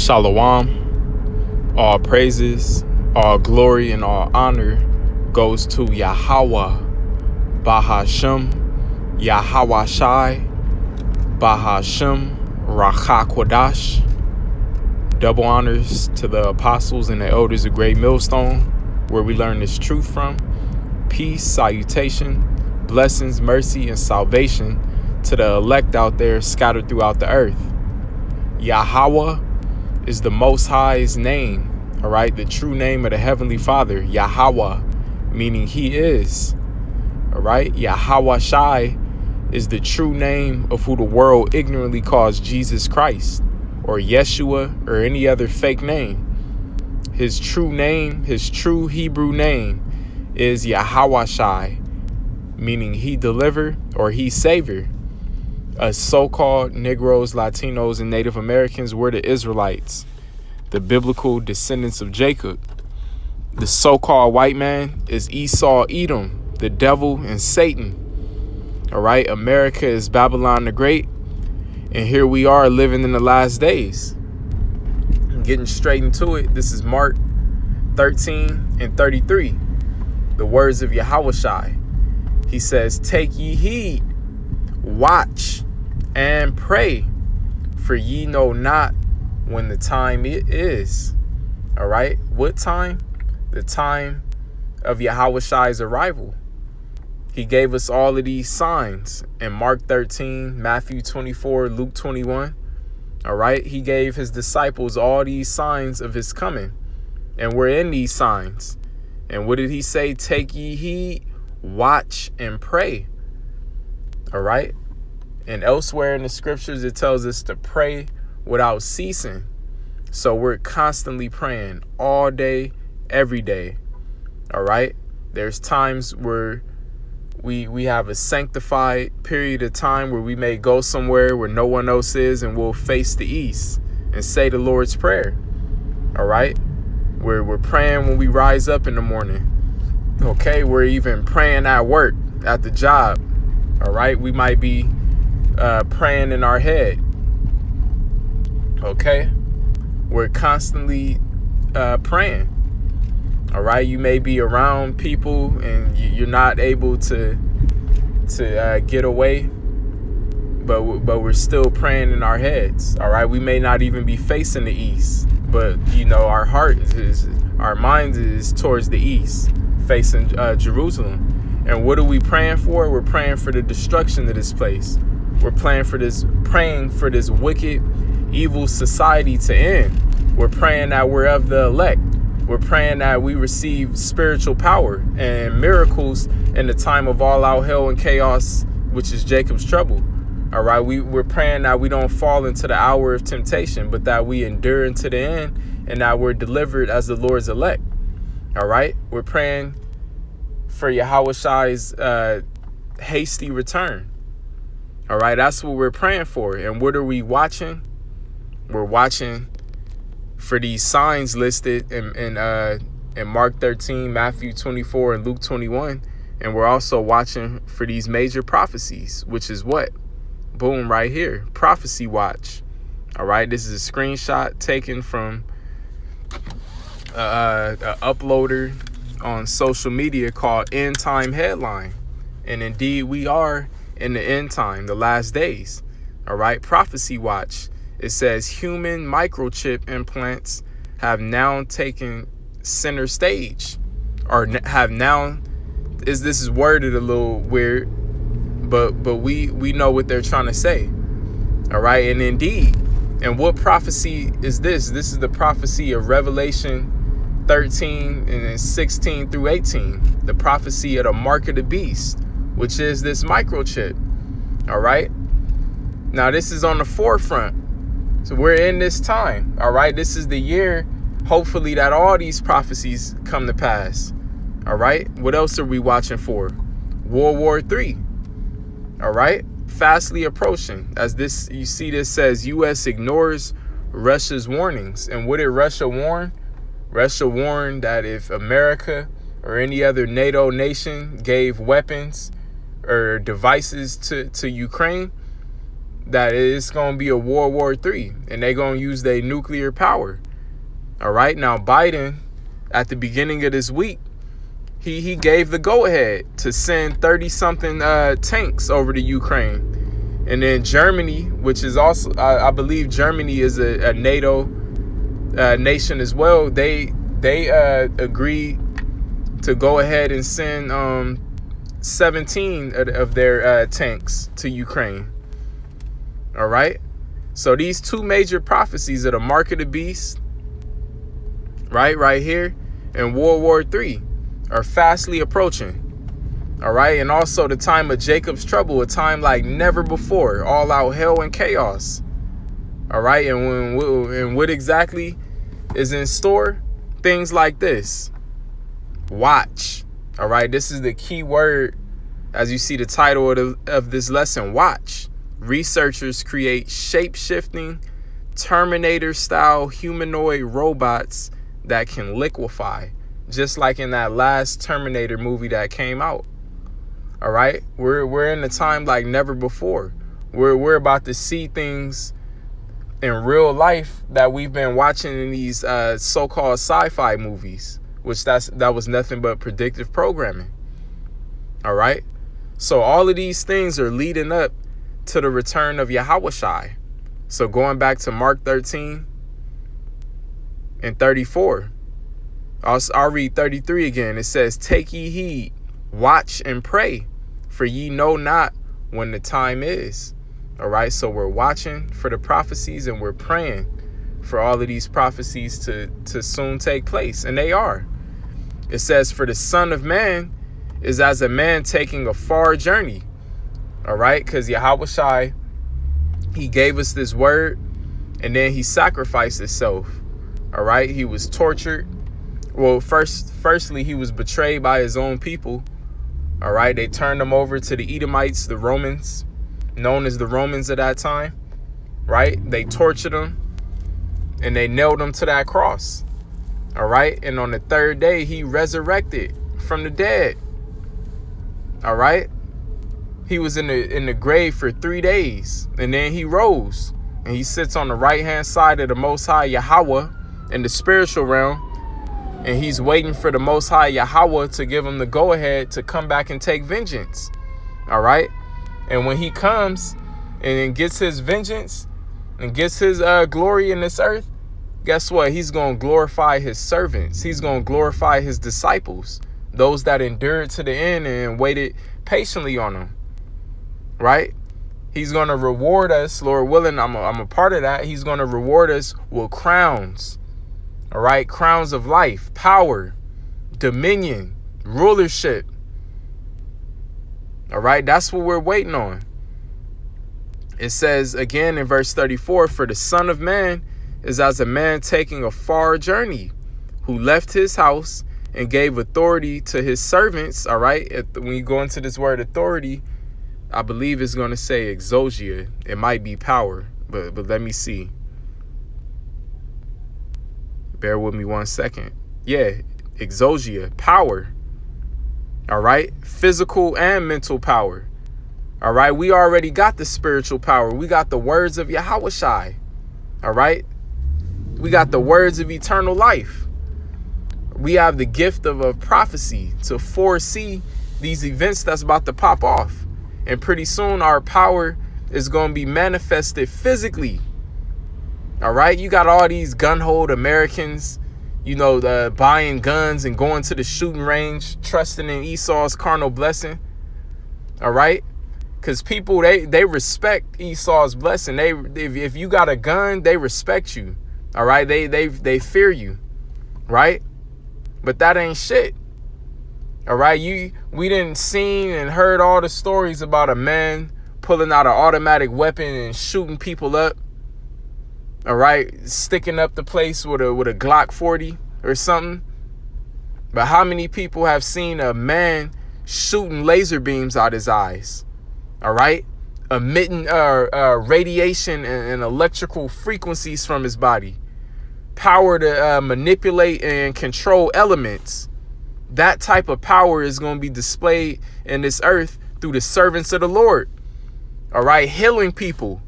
Shalom. All praises, all glory, and all honor goes to Yahweh, Bahashem, Yahweh Shai, Bahashem, Racha Kodash. Double honors to the apostles and the elders of Great Millstone, where we learn this truth from. Peace, salutation, blessings, mercy, and salvation to the elect out there scattered throughout the earth. Yahweh is the Most High's name, all right? The true name of the Heavenly Father, Yahweh, meaning He is, all right? Yahweh Shai is the true name of who the world ignorantly calls Jesus Christ or Yeshua or any other fake name. His true name, his true Hebrew name is Yahweh Shai, meaning He deliver or He savior. Us so-called Negroes, Latinos, and Native Americans, we're the Israelites, the biblical descendants of Jacob. The so-called white man is Esau, Edom, the devil, and Satan. All right, America is Babylon the Great, and here we are living in the last days. Getting straight into it, this is Mark 13 and 33, the words of Yahweh Shai. He says, "Take ye heed, watch, and pray, for ye know not when the time it is." All right, what time? The time of Yahweh Shai's arrival. He gave us all of these signs in Mark 13, Matthew 24, Luke 21. All right, He gave His disciples all these signs of His coming, and we're in these signs. And what did He say? Take ye heed, watch, and pray. All right. And elsewhere in the scriptures, it tells us to pray without ceasing. So we're constantly praying all day, every day. All right. There's times where we have a sanctified period of time where we may go somewhere where no one else is, and we'll face the east and say the Lord's Prayer. All right. We're praying when we rise up in the morning. Okay. We're even praying at work, at the job. All right. We might be praying in our head. Okay, we're constantly praying. All right, you may be around people and you're not able to get away, but we're still praying in our heads. All right, we may not even be facing the east, but our our mind is towards the east, facing Jerusalem. And what are we praying for? We're praying for the destruction of this place. We're praying for this wicked, evil society to end. We're praying that we're of the elect. We're praying that we receive spiritual power and miracles in the time of all out hell and chaos, which is Jacob's trouble. All right, we're praying that we don't fall into the hour of temptation, but that we endure into the end and that we're delivered as the Lord's elect. All right, we're praying for Yahweh Shai's hasty return. All right, that's what we're praying for. And what are we watching? We're watching for these signs listed in Mark 13, Matthew 24, and Luke 21. And we're also watching for these major prophecies, which is what? Boom, right here. Prophecy watch. All right, this is a screenshot taken from an uploader on social media called End Time Headline. And indeed, we are in the end time, the last days. All right, prophecy watch. It says human microchip implants have now taken center stage, or have now. This is worded a little weird, but we know what they're trying to say. All right, and indeed, and what prophecy is this? This is the prophecy of Revelation 13 and 16 through 18, the prophecy of the mark of the beast, which is this microchip. All right. Now, this is on the forefront. So we're in this time. All right. This is the year, hopefully, that all these prophecies come to pass. All right. What else are we watching for? World War III. All right. Fastly approaching. As this, you see, this says U.S. ignores Russia's warnings. And what did Russia warn? Russia warned that if America or any other NATO nation gave weapons or devices to Ukraine, that it's going to be a World War III, and they're going to use their nuclear power. All right. Now, Biden, at the beginning of this week, he gave the go-ahead to send 30-something tanks over to Ukraine. And then Germany, which is also, I believe Germany is a NATO nation as well, they agreed to go ahead and send 17 of their tanks to Ukraine. All right. So these two major prophecies of the mark of the beast, right here, and World War III are fastly approaching. All right. And also the time of Jacob's trouble, a time like never before, all out hell and chaos. All right. And what exactly is in store? Things like this. Watch. All right. This is the key word, as you see the title of this lesson. Watch. Researchers create shape-shifting, Terminator-style humanoid robots that can liquefy, just like in that last Terminator movie that came out. All right, we're in a time like never before. We're about to see things in real life that we've been watching in these so-called sci-fi movies, which that was nothing but predictive programming. All right, so all of these things are leading up to the return of Yahushai. So going back to Mark 13 and 34, I'll read 33 again. It says, "Take ye heed, watch and pray, for ye know not when the time is." All right, so we're watching for the prophecies and we're praying for all of these prophecies to soon take place, and they are. It says, "For the Son of Man is as a man taking a far journey." All right, because Yahushai, he gave us this word, and then he sacrificed himself. All right, he was tortured. Well, firstly, he was betrayed by his own people. All right, they turned him over to the Edomites, the Romans, known as the Romans at that time. Right, they tortured him, and they nailed him to that cross. All right, and on the third day, he resurrected from the dead. All right. He was in the grave for 3 days, and then he rose, and he sits on the right-hand side of the Most High Yahweh in the spiritual realm, and he's waiting for the Most High Yahweh to give him the go-ahead to come back and take vengeance. All right, and when he comes and gets his vengeance and gets his glory in this earth, guess what? He's going to glorify his servants. He's going to glorify his disciples, those that endured to the end and waited patiently on him. Right? He's going to reward us, Lord willing. I'm a part of that. He's going to reward us with crowns. All right? Crowns of life, power, dominion, rulership. All right? That's what we're waiting on. It says again in verse 34, "For the Son of Man is as a man taking a far journey, who left his house and gave authority to his servants." All right? When you go into this word authority, I believe it's going to say exousia. It might be power, but let me see. Bear with me 1 second. Yeah, exousia, power. All right, physical and mental power. All right, we already got the spiritual power. We got the words of Yahushai. All right, we got the words of eternal life. We have the gift of prophecy to foresee these events that's about to pop off. And pretty soon our power is going to be manifested physically. All right. You got all these gun-hold Americans, buying guns and going to the shooting range, trusting in Esau's carnal blessing. All right. Because people, they respect Esau's blessing. If you got a gun, they respect you. All right. They fear you. Right. But that ain't shit. All right, we didn't seen and heard all the stories about a man pulling out an automatic weapon and shooting people up. All right, sticking up the place with a Glock 40 or something. But how many people have seen a man shooting laser beams out his eyes? All right, emitting radiation and electrical frequencies from his body, power to manipulate and control elements. That type of power is going to be displayed in this earth through the servants of the Lord. All right. Healing people,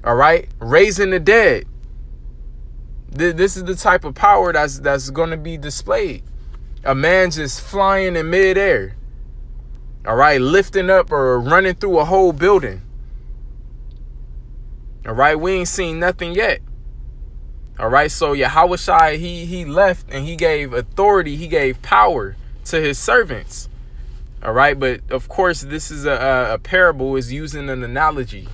All right, raising the dead. This is the type of power that's going to be displayed. A man just flying in midair. All right, lifting up or running through a whole building. All right, we ain't seen nothing yet. All right, so Yahushua, he left and he gave authority, he gave power to his servants. All right, but of course, this is a parable, is using an analogy.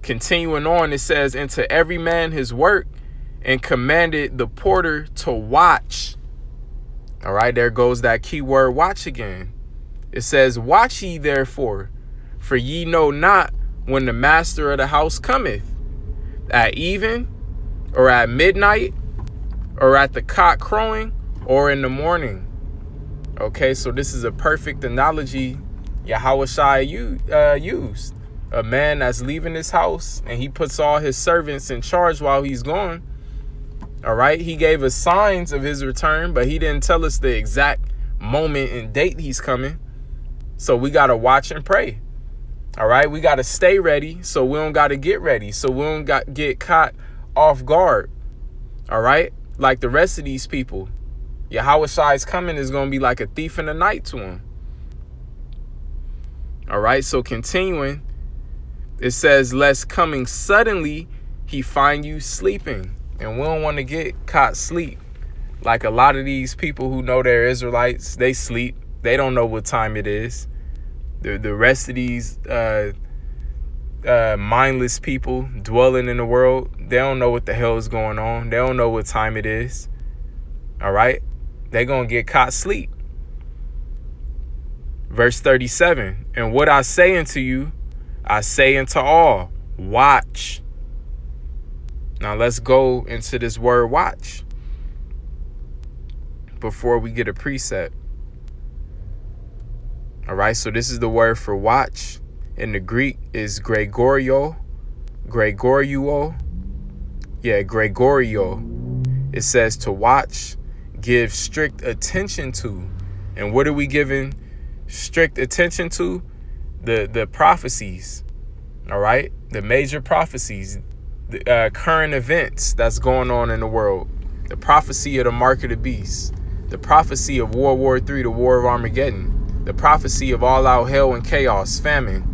Continuing on, it says, "And to every man his work, and commanded the porter to watch." All right, there goes that key word, watch again. It says, "Watch ye therefore, for ye know not when the master of the house cometh, at even, or at midnight, or at the cock crowing, or in the morning." Okay, so this is a perfect analogy Yahushua used. A man that's leaving his house and he puts all his servants in charge while he's gone. All right, he gave us signs of his return, but he didn't tell us the exact moment and date he's coming. So we got to watch and pray. All right, we got to stay ready so we don't got to get ready, so we don't get caught off guard. All right, like the rest of these people. Yahushua's coming is going to be like a thief in the night to him. All right, so continuing, it says, "Lest coming suddenly he find you sleeping." And we don't want to get caught sleep. Like a lot of these people who know they're Israelites, they sleep. They don't know what time it is. The rest of these mindless people dwelling in the world, they don't know what the hell is going on. They don't know what time it is. All right? They're going to get caught sleep. Verse 37, "And what I say unto you, I say unto all, watch." Now let's go into this word watch before we get a precept. All right, so this is the word for watch. In the Greek is Gregorio. Yeah, Gregorio. It says to watch, give strict attention to. And what are we giving strict attention to? The prophecies. All right, the major prophecies, the current events that's going on in the world. The prophecy of the mark of the beast. The prophecy of World War III, the War of Armageddon. The prophecy of all-out hell and chaos, famine.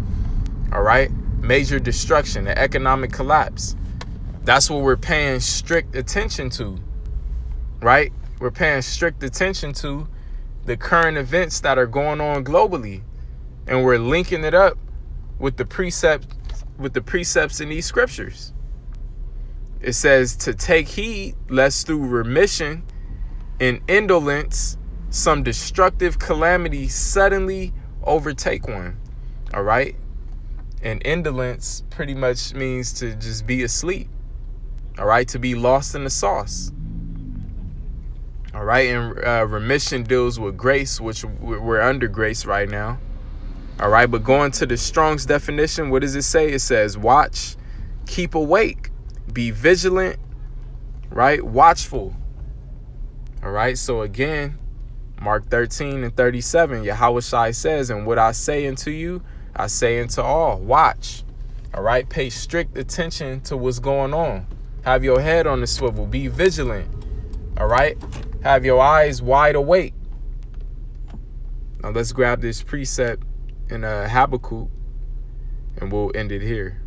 All right, major destruction, the economic collapse. That's what we're paying strict attention to, right? We're paying strict attention to the current events that are going on globally, and we're linking it up with the precepts in these scriptures. It says to take heed lest through remission and indolence some destructive calamity suddenly overtake one. All right, and indolence pretty much means to just be asleep. All right, to be lost in the sauce. All right, and remission deals with grace, which we're under grace right now. All right, but going to the Strong's definition, what does it say? It says, watch, keep awake, be vigilant, right? Watchful. All right, so again, Mark 13 and 37, Yahushua says, "And what I say unto you, I say unto all, watch." All right, pay strict attention to what's going on. Have your head on the swivel, be vigilant. All right, have your eyes wide awake. Now let's grab this precept in Habakkuk, and we'll end it here.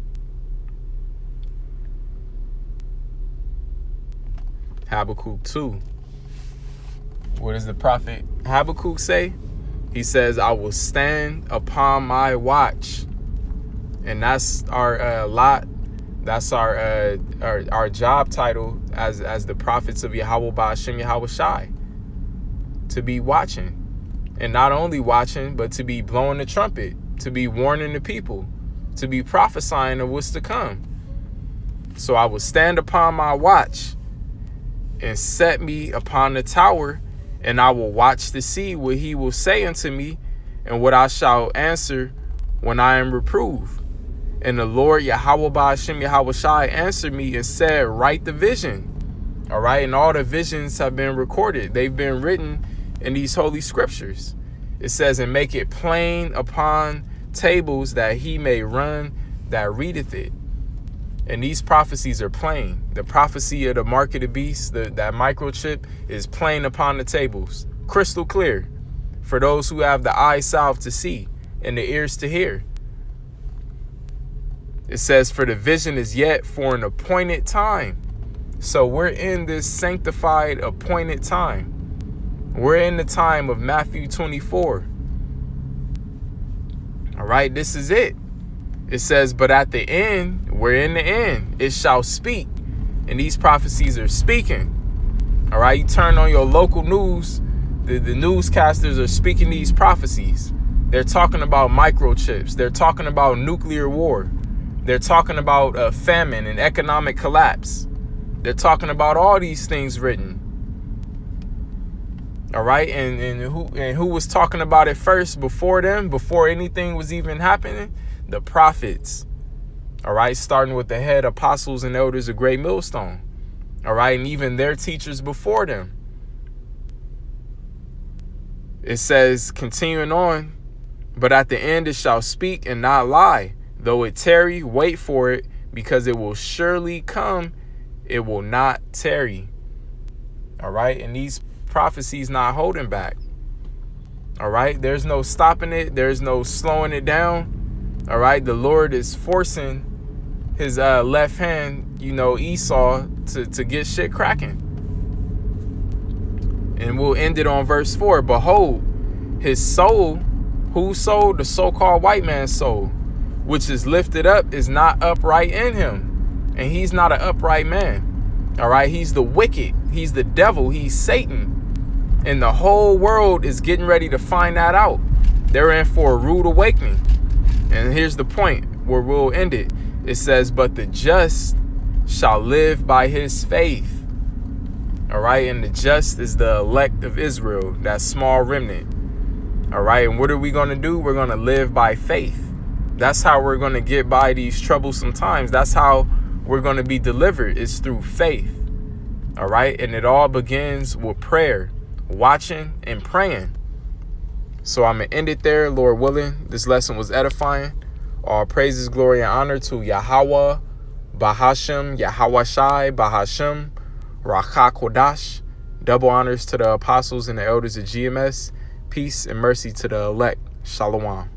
Habakkuk 2. What does the prophet Habakkuk say? He says, "I will stand upon my watch." And that's our lot. That's our job title as the prophets of Yahweh Ba'ashem Yahushai. To be watching. And not only watching, but to be blowing the trumpet, to be warning the people, to be prophesying of what's to come. So I will stand upon my watch and set me upon the tower, and I will watch to see what he will say unto me, and what I shall answer when I am reproved. And the Lord Yahweh Ba'ashem Yahushai answered me and said, write the vision. All right, and all the visions have been recorded. They've been written in these holy scriptures. It says, and make it plain upon tables that he may run that readeth it. And these prophecies are plain. The prophecy of the mark of the beast, that microchip, is plain upon the tables, crystal clear, for those who have the eyes salve to see and the ears to hear. It says, for the vision is yet for an appointed time. So we're in this sanctified appointed time. We're in the time of Matthew 24. All right, this is it. It says, but at the end, we're in the end, it shall speak. And these prophecies are speaking. All right, you turn on your local news, the newscasters are speaking these prophecies. They're talking about microchips. They're talking about nuclear war. They're talking about famine and economic collapse. They're talking about all these things written. All right, and who was talking about it first before them, before anything was even happening? The prophets. All right, starting with the head apostles and elders of Great Millstone. All right, and even their teachers before them. It says, continuing on, but at the end it shall speak and not lie. Though it tarry, wait for it, because it will surely come. It will not tarry. All right, and these prophecies not holding back. All right, there's no stopping it. There's no slowing it down. All right, the Lord is forcing his left hand, Esau, to get shit cracking. And we'll end it on verse 4. Behold, his soul, whose soul? The so-called white man's soul, which is lifted up, is not upright in him. And he's not an upright man. All right, he's the wicked. He's the devil. He's Satan. And the whole world is getting ready to find that out. They're in for a rude awakening. And here's the point where we'll end it. It says, but the just shall live by his faith. All right, and the just is the elect of Israel, that small remnant. All right, and what are we going to do? We're going to live by faith. That's how we're going to get by these troublesome times. That's how we're going to be delivered, is through faith. All right, and it all begins with prayer, watching and praying. So I'm going to end it there, Lord willing. This lesson was edifying. All praises, glory, and honor to Yahweh, Bahashem, Yahawashai, Bahashem, Rakha Kodash. Double honors to the apostles and the elders of GMS. Peace and mercy to the elect. Shalom.